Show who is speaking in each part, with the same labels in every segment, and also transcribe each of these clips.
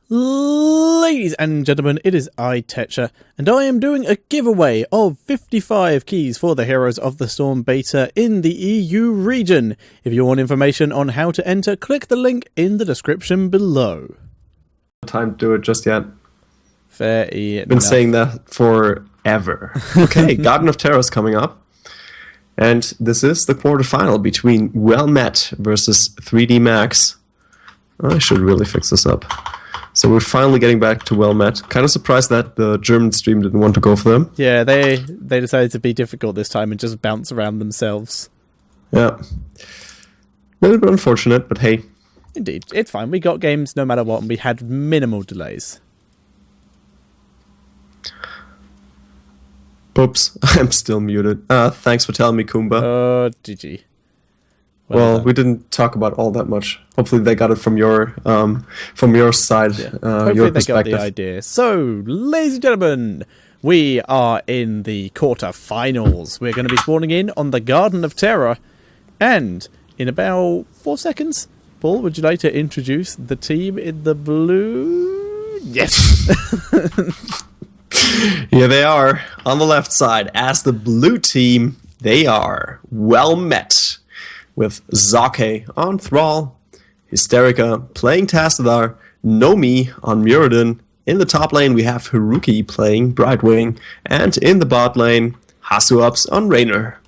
Speaker 1: Ladies and gentlemen, it is I, Tetcher, and I am doing a giveaway of 55 keys for the Heroes of the Storm beta in the EU region. If you want information on how to enter, click the link in the description below.
Speaker 2: Time to do it just yet.
Speaker 1: Fair enough.
Speaker 2: Been saying that forever. Okay, Garden of Terror is coming up. And this is the quarterfinal between Well Met versus 3D Max. I should really fix this up. So we're finally getting back to Well Met. Kind of surprised that the German stream didn't want to go for them.
Speaker 1: Yeah, they decided to be difficult this time and just bounce around themselves.
Speaker 2: Yeah. A little bit unfortunate, but hey.
Speaker 1: Indeed, it's fine. We got games no matter what, and we had minimal delays.
Speaker 2: Oops, I'm still muted. Thanks for telling me, Kumba.
Speaker 1: Oh, GG.
Speaker 2: Well, we didn't talk about all that much. Hopefully they got it from your side,
Speaker 1: yeah. Hopefully
Speaker 2: your
Speaker 1: they
Speaker 2: perspective.
Speaker 1: got the idea. So, ladies and gentlemen, we are in the quarterfinals. We're going to be spawning in on the Garden of Terror. And in about 4 seconds, Paul, would you like to introduce the team in the blue? Yes!
Speaker 2: Here they are, on the left side. As the blue team, they are Well Met, with Zake on Thrall, Hysterica playing Tassadar, Nomi on Muradin. In the top lane, we have Haruki playing Brightwing, and in the bot lane, Hasuups on Raynor.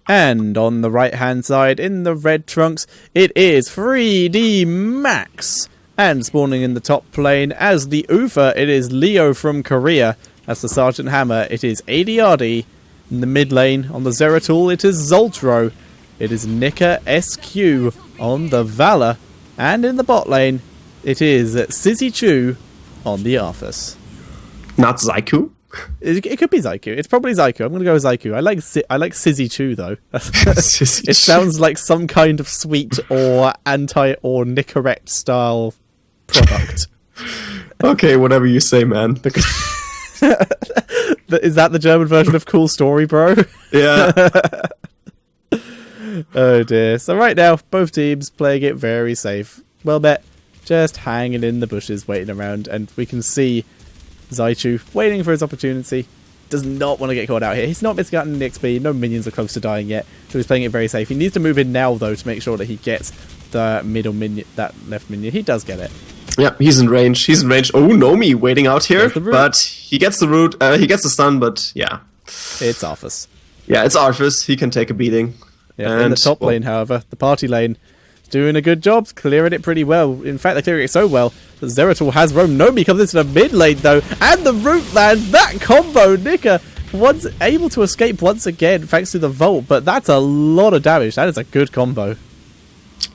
Speaker 1: And on the right-hand side, in the red trunks, it is 3D Max. And spawning in the top lane, as the Ufa, it is Leo from Korea. As the Sergeant Hammer, it is ADRD. In the mid lane, on the Zeratul, it is Zoltro. It is Nika SQ on the Valor. And in the bot lane, it is Sizzy Chu on the Arthas.
Speaker 2: Not Zaiku?
Speaker 1: It could be Zaiku. It's probably Zaiku. I'm going to go with Zaiku. I like Sizzy Chu, though. It sounds like some kind of sweet or or Nicorette style product.
Speaker 2: Okay, whatever you say, man.
Speaker 1: Is that the German version of Cool Story, bro?
Speaker 2: Yeah.
Speaker 1: Oh dear. So right now, both teams playing it very safe. Well Met just hanging in the bushes, waiting around, and we can see Zaichu waiting for his opportunity. Does not want to get caught out here. He's not missing out on the XP. No minions are close to dying yet, so he's playing it very safe. He needs to move in now, though, to make sure that he gets the middle minion, that left minion. He does get it.
Speaker 2: Yeah, he's in range. He's in range. Oh, Nomi waiting out here, but he gets the root. He gets the stun, but yeah.
Speaker 1: It's Arthas.
Speaker 2: Yeah, it's Arthas. He can take a beating.
Speaker 1: Yeah, and in the top lane, however, the party lane is doing a good job, clearing it pretty well. In fact, they're clearing it so well that Zeratul has roam. Nomi comes into the mid lane, though, and the root lands. That combo, Nika once able to escape once again thanks to the Volt, but that's a lot of damage. That is a good combo.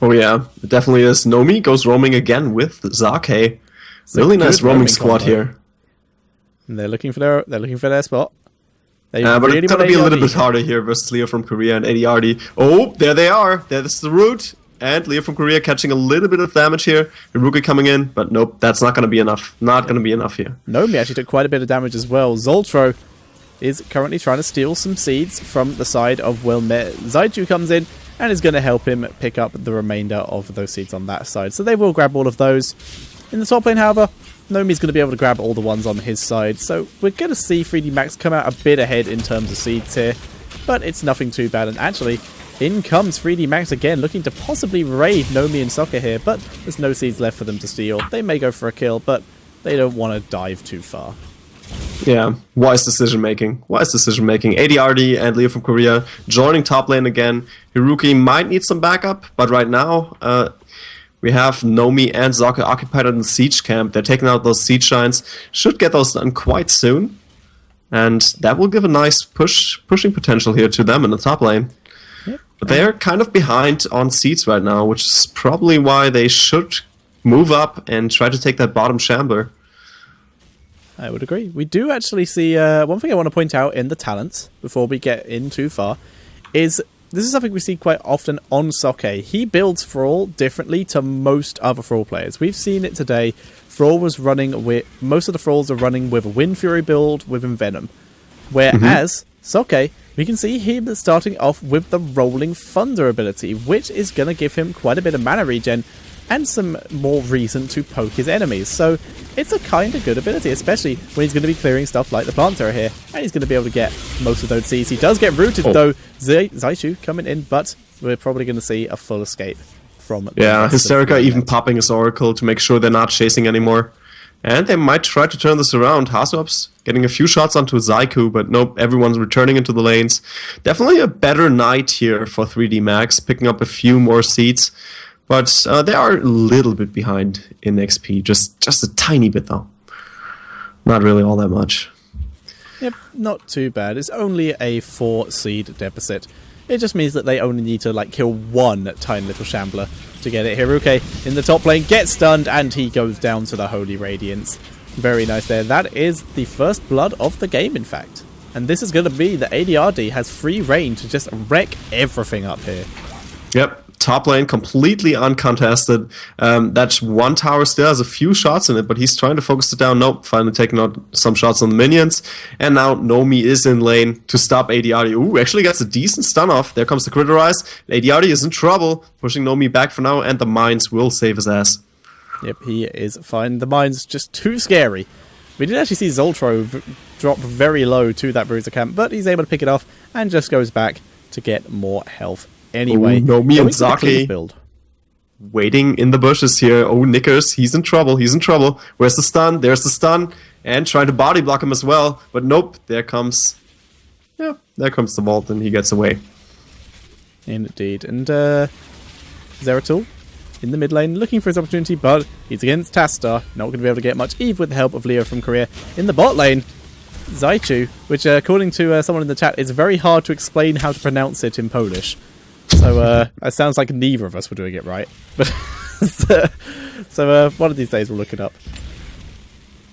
Speaker 2: Oh yeah, it definitely is. Nomi goes roaming again with Zake. Really nice roaming squad here.
Speaker 1: And they're looking for their spot.
Speaker 2: But really it's gonna be a little bit harder here versus Leo from Korea and ADRD. Oh, there they are. There's the root. And Leo from Korea catching a little bit of damage here. Haruki coming in, but nope, that's not gonna be enough. Not gonna be enough here.
Speaker 1: Nomi actually took quite a bit of damage as well. Zoltro is currently trying to steal some seeds from the side of Well Met. Zaichu comes in and is going to help him pick up the remainder of those seeds on that side. So they will grab all of those. In the top lane, however, Nomi's going to be able to grab all the ones on his side. So we're going to see 3D Max come out a bit ahead in terms of seeds here. But it's nothing too bad. And actually, in comes 3D Max again, looking to possibly raid Nomi and Sokka here. But there's no seeds left for them to steal. They may go for a kill, but they don't want to dive too far.
Speaker 2: Yeah, wise decision making. ADRD and Leo from Korea joining top lane again. Haruki might need some backup, but right now we have Nomi and Zaka occupied in the siege camp. They're taking out those siege shines. Should get those done quite soon. And that will give a nice pushing potential here to them in the top lane. Yep. But they're kind of behind on seeds right now, which is probably why they should move up and try to take that bottom shambler.
Speaker 1: I would agree. We do actually see one thing I want to point out in the talents before we get in too far is this is something we see quite often on Soke. He builds Thrall differently to most other Thrall players. We've seen it today. Thrall was running with most of the Thralls are running with a Wind Fury build with Envenom, whereas Soke, we can see him starting off with the Rolling Thunder ability, which is going to give him quite a bit of mana regen. and some more reason to poke his enemies. So it's a kind of good ability, especially when he's going to be clearing stuff like the plant terror here, and he's going to be able to get most of those seeds. He does get rooted though, Zaichu coming in, but we're probably going to see a full escape from...
Speaker 2: Yeah, Hysterica even popping his Oracle to make sure they're not chasing anymore. And they might try to turn this around. Hasups getting a few shots onto Zaiku, but nope, everyone's returning into the lanes. Definitely a better night here for 3D Max, picking up a few more seats. But they are a little bit behind in XP, just a tiny bit though. Not really all that much.
Speaker 1: Yep, not too bad. It's only a 4 seed deficit. It just means that they only need to like kill one tiny little shambler to get it. Hiruke in the top lane gets stunned and he goes down to the Holy Radiance. Very nice there. That is the first blood of the game, in fact. And this is going to be the ADRD has free reign to just wreck everything up here.
Speaker 2: Yep. Top lane completely uncontested. That one tower still has a few shots in it, but he's trying to focus it down. Nope, finally taking out some shots on the minions. And now Nomi is in lane to stop ADRD. Ooh, actually gets a decent stun off. There comes the Critterize. ADRD is in trouble, pushing Nomi back for now, and the mines will save his ass.
Speaker 1: Yep, he is fine. The mine's just too scary. We did actually see Zoltro drop very low to that Bruiser camp, but he's able to pick it off and just goes back to get more health. Anyway,
Speaker 2: Nomi and Zaki waiting in the bushes here. Oh, Knickers, he's in trouble. He's in trouble. Where's the stun? There's the stun. And trying to body block him as well. But nope, there comes the vault and he gets away.
Speaker 1: Indeed. And Zeratul in the mid lane looking for his opportunity, but he's against Tastar. Not going to be able to get much, even with the help of Leo from Korea. In the bot lane, Zaichu, which according to someone in the chat, is very hard to explain how to pronounce it in Polish. So it sounds like neither of us were doing it right. But so one of these days we'll look it up.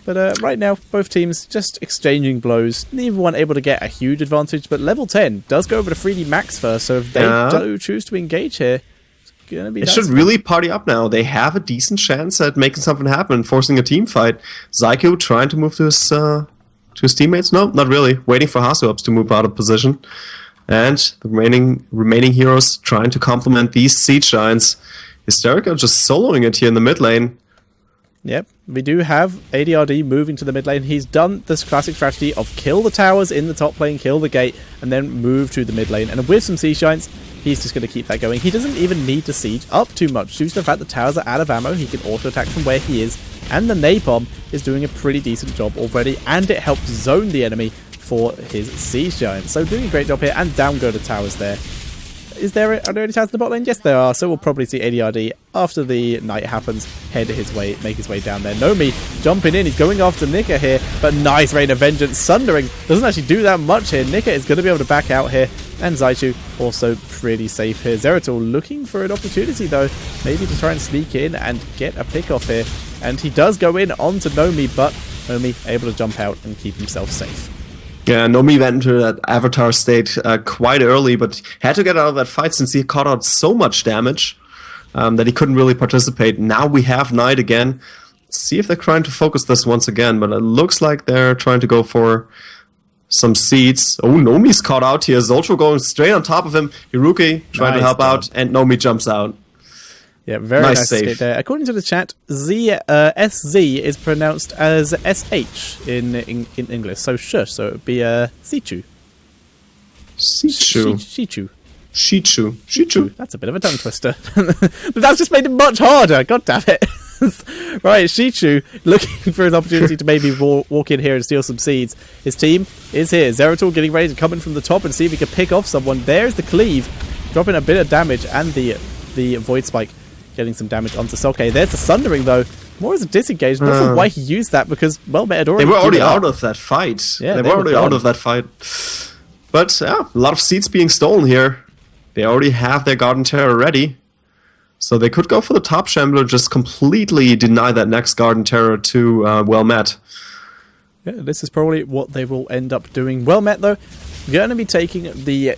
Speaker 1: But right now, both teams just exchanging blows. Neither one able to get a huge advantage, but level 10 does go over to 3D Max first, so if they do choose to engage here, it's going to be...
Speaker 2: They should really party up now. They have a decent chance at making something happen, forcing a team fight. Zyko trying to move to his teammates? No, not really. Waiting for Hasups to move out of position. And the remaining heroes trying to complement these Siege Giants. Hysterica just soloing it here in the mid lane.
Speaker 1: Yep, we do have ADRD moving to the mid lane. He's done this classic strategy of kill the towers in the top lane, kill the gate, and then move to the mid lane. And with some Siege Giants, he's just going to keep that going. He doesn't even need to siege up too much. Due to the fact the towers are out of ammo, he can auto-attack from where he is. And the Napalm is doing a pretty decent job already, and it helps zone the enemy for his Siege Giants. So doing a great job here, and down go the towers there. Are there any towers in the bot lane? Yes, there are. So we'll probably see ADRD after the night happens make his way down there. Nomi jumping in. He's going after Nika here, but nice Rain of Vengeance. Sundering doesn't actually do that much here. Nika is going to be able to back out here, and Zaichu also pretty safe here. Zeratul looking for an opportunity though, maybe to try and sneak in and get a pick off here. And he does go in onto Nomi, but Nomi able to jump out and keep himself safe.
Speaker 2: Yeah, Nomi went into that Avatar state quite early, but had to get out of that fight since he caught out so much damage that he couldn't really participate. Now we have Knight again. Let's see if they're trying to focus this once again, but it looks like they're trying to go for some seeds. Oh, Nomi's caught out here. Zoltro going straight on top of him. Hiruki trying to help out, and Nomi jumps out.
Speaker 1: Yeah, very nice escape there. According to the chat, SZ is pronounced as SH in English, so shush, so it would be Sichu. Shichu. That's a bit of a tongue twister. But that's just made it much harder, god damn it. Right, Shichu looking for his opportunity to maybe walk in here and steal some seeds. His team is here. Zeratul getting ready to come in from the top and see if he can pick off someone. There's the cleave, dropping a bit of damage, and the Void Spike getting some damage onto Soke. There's the Sundering, though. More as a disengage. Not sure why he used that, because, well, they
Speaker 2: were already out of that fight.
Speaker 1: Yeah,
Speaker 2: they were already out of that fight. But, yeah, a lot of seeds being stolen here. They already have their Garden Terror ready. So they could go for the top Shambler, just completely deny that next Garden Terror to Well Met.
Speaker 1: Yeah, this is probably what they will end up doing. Well Met, though, going to be taking their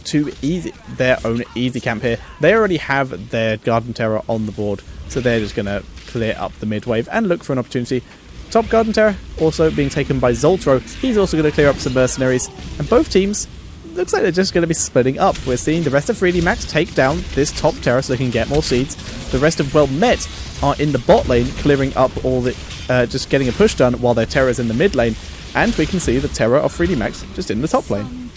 Speaker 1: own easy camp here. They already have their Garden Terror on the board, so they're just going to clear up the mid wave and look for an opportunity. Top Garden Terror also being taken by Zoltro. He's also going to clear up some mercenaries, and both teams looks like they're just going to be splitting up. We're seeing the rest of 3D Max take down this top Terror so they can get more seeds. The rest of Well Met are in the bot lane, clearing up all the, just getting a push done, while their Terror's in the mid lane. And we can see the Terror of 3D Max just in the top lane.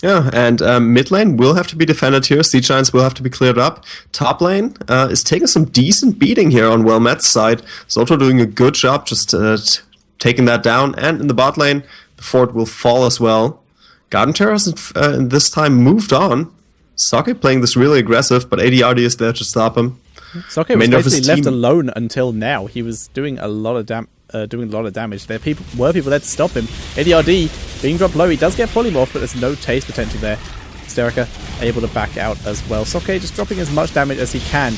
Speaker 2: Yeah, and mid lane will have to be defended here. Siege Giants will have to be cleared up. Top lane is taking some decent beating here on Wilmet's side. Zoltro doing a good job just taking that down. And in the bot lane, the fort will fall as well. Garden Terror hasn't this time moved on. Socket playing this really aggressive, but ADRD is there to stop him.
Speaker 1: Socket was basically left alone until now. He was doing a lot of damage. There were people there to stop him. ADRD being dropped low. He does get polymorph, but there's no taste potential there. Sterica able to back out as well. Socket just dropping as much damage as he can.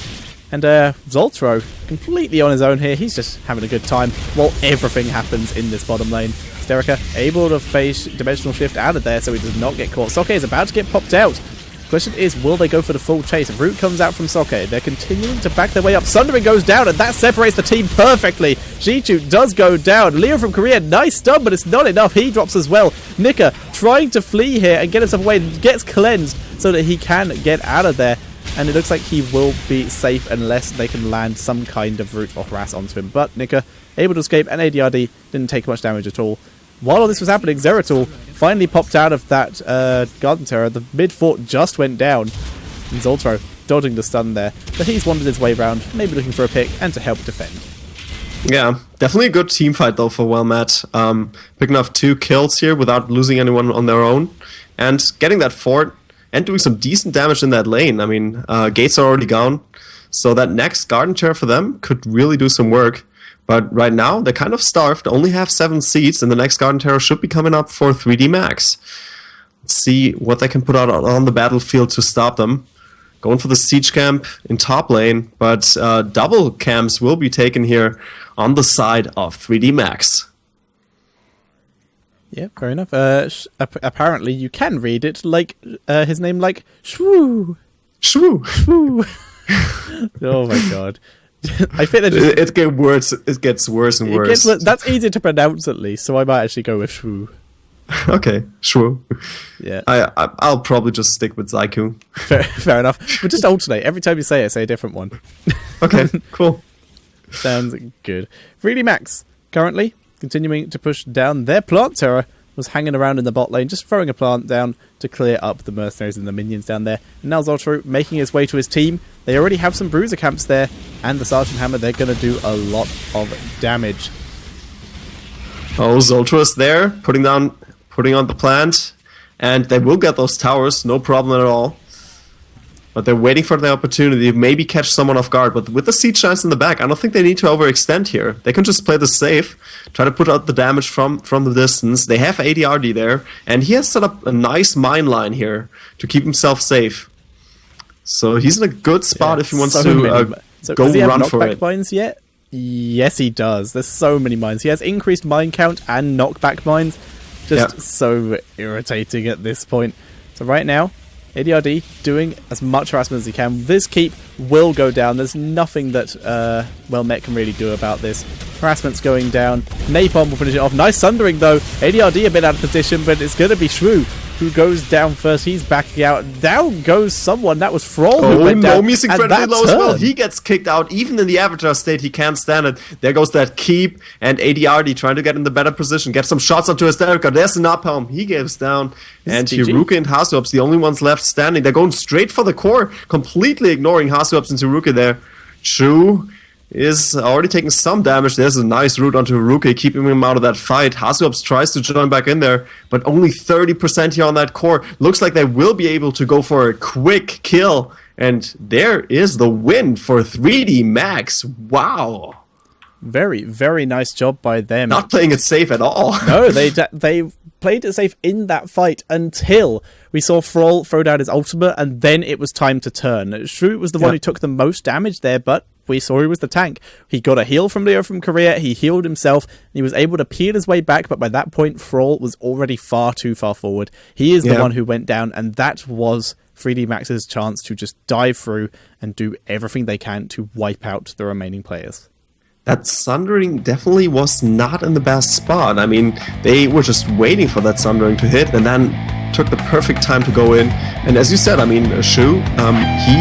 Speaker 1: And Zoltro completely on his own here. He's just having a good time while everything happens in this bottom lane. Sterica able to face Dimensional Shift out of there so he does not get caught. Socket is about to get popped out. Question is, will they go for the full chase? Root comes out from Socket. They're continuing to back their way up. Sundering goes down, and that separates the team perfectly. Jichu does go down. Leo from Korea, nice stun, but it's not enough. He drops as well. Nika trying to flee here and get himself away, gets cleansed so that he can get out of there. And it looks like he will be safe unless they can land some kind of root or harass onto him. But Nika able to escape, and ADRD didn't take much damage at all. While all this was happening, Zeratul finally popped out of that Garden Terror. The mid fort just went down. And Zoltro dodging the stun there. But he's wandered his way around, maybe looking for a pick and to help defend.
Speaker 2: Yeah, definitely a good team fight though for Wilmet. Picking off 2 kills here without losing anyone on their own. And getting that fort and doing some decent damage in that lane. I mean, gates are already gone. So that next Garden Terror for them could really do some work. But right now, they're kind of starved, only have 7 seats, and the next Garden Terror should be coming up for 3D Max. Let's see what they can put out on the battlefield to stop them. Going for the Siege Camp in top lane, but double camps will be taken here on the side of 3D Max.
Speaker 1: Yeah, fair enough. Apparently, you can read it like his name, like Shwoo.
Speaker 2: Shwoo.
Speaker 1: Shwoo. Oh my god. I think
Speaker 2: it gets worse and worse.
Speaker 1: That's easier to pronounce at least, so I might actually go with Shwoo.
Speaker 2: Okay, Shwoo.
Speaker 1: Yeah.
Speaker 2: I'll probably just stick with Zaiku.
Speaker 1: Fair enough. But just alternate. Every time you say it, say a different one.
Speaker 2: Okay, cool.
Speaker 1: Sounds good. 3D Max, currently continuing to push down. Their Plant Terror was hanging around in the bot lane, just throwing a plant down to clear up the mercenaries and the minions down there. And now Zoltro making his way to his team. They already have some bruiser camps there, and the Sergeant Hammer, they're going to do a lot of damage.
Speaker 2: Oh, Zoltro is there, putting on the plant, and they will get those towers, no problem at all. But they're waiting for the opportunity, maybe catch someone off guard. But with the Siege Giants in the back, I don't think they need to overextend here. They can just play this safe, try to put out the damage from the distance. They have ADRD there, and he has set up a nice mine line here to keep himself safe. So he's in a good spot if he wants to go run for it.
Speaker 1: Mines yet? Yes, he does. There's so many mines. He has increased mine count and knockback mines. Just so irritating at this point. So right now, ADRD doing as much harassment as he can. This keep will go down. There's nothing that Wilmet can really do about this. Harassment's going down. Napalm will finish it off. Nice sundering though. ADRD a bit out of position, but it's going to be Shrew who goes down first. He's backing out. Down goes someone. That was Thrall who went down.
Speaker 2: He's incredibly low as well. He gets kicked out. Even in the Avatar state, he can't stand it. There goes that keep, and ADRD trying to get in the better position. Get some shots onto Hysterica. There's the Napalm. He gives down. And Hiruka and Hasuops, the only ones left standing. They're going straight for the core, completely ignoring Hasuops and Hiruka there. Shu is already taking some damage. There's a nice root onto Hiruka, keeping him out of that fight. Hasuops tries to join back in there, but only 30% here on that core. Looks like they will be able to go for a quick kill. And there is the win for 3D Max. Wow.
Speaker 1: Very, very nice job by them.
Speaker 2: Not playing it safe at all.
Speaker 1: No, they played it safe in that fight until we saw Thrall throw down his ultimate, and then it was time to turn. Shrew was the one who took the most damage there, but we saw he was the tank. He got a heal from Leo from Korea, he healed himself, and he was able to peel his way back, but by that point, Thrall was already far too far forward. He is the one who went down, and that was 3D Max's chance to just dive through and do everything they can to wipe out the remaining players.
Speaker 2: That Sundering definitely was not in the best spot. I mean, they were just waiting for that Sundering to hit, and then took the perfect time to go in. And as you said, I mean, Shu, he